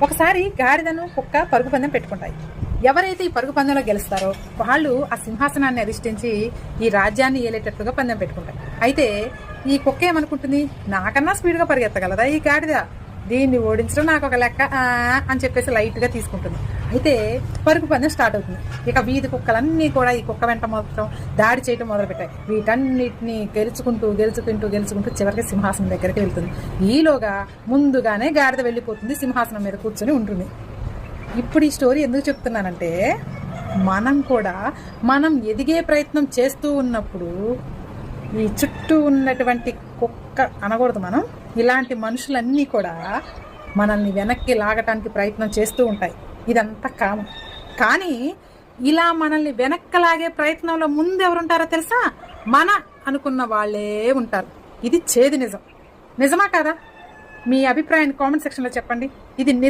ఒకసారి గాడిదను కుక్క పరుగు పందెం పెట్టుకుంటాయి. ఎవరైతే ఈ పరుగు పందెంలో గెలుస్తారో వాళ్ళు ఆ సింహాసనాన్ని అధిష్ఠించి ఈ రాజ్యాన్ని ఏలేటట్లుగా పందెం పెట్టుకుంటాయి. అయితే ఈ కుక్క ఏమనుకుంటుంది, నాకన్నా స్పీడ్గా పరిగెత్తగలదా ఈ గాడిద, దీన్ని ఓడించడం నాకు ఒక లెక్క అని చెప్పేసి లైట్గా తీసుకుంటుంది. అయితే పరుగు పందెం స్టార్ట్ అవుతుంది. ఇక వీధి కుక్కలన్నీ కూడా ఈ కుక్క వెంట మొత్తం దాడి చేయడం మొదలుపెట్టాయి. వీటన్నిటిని గెలుచుకుంటూ చివరికి సింహాసనం దగ్గరికి వెళ్తుంది. ఈలోగా ముందుగానే గాడిద వెళ్ళిపోతుంది, సింహాసనం మీద కూర్చొని ఉంటుంది. ఇప్పుడు ఈ స్టోరీ ఎందుకు చెప్తున్నానంటే, మనం ఎదిగే ప్రయత్నం చేస్తూ ఉన్నప్పుడు ఈ చుట్టూ ఉన్నటువంటి కుక్క అనకూడదు, మనం ఇలాంటి మనుషులన్నీ కూడా మనల్ని వెనక్కి లాగటానికి ప్రయత్నం చేస్తూ ఉంటాయి. ఇదంతా కామన్. కానీ ఇలా మనల్ని వెనక్కి లాగే ప్రయత్నంలో ముందు ఎవరుంటారో తెలుసా? మన అనుకున్న వాళ్ళే ఉంటారు. ఇది చేదు నిజం. నిజమా కాదా? మీ అభిప్రాయాన్ని కామెంట్ సెక్షన్లో చెప్పండి. ఇది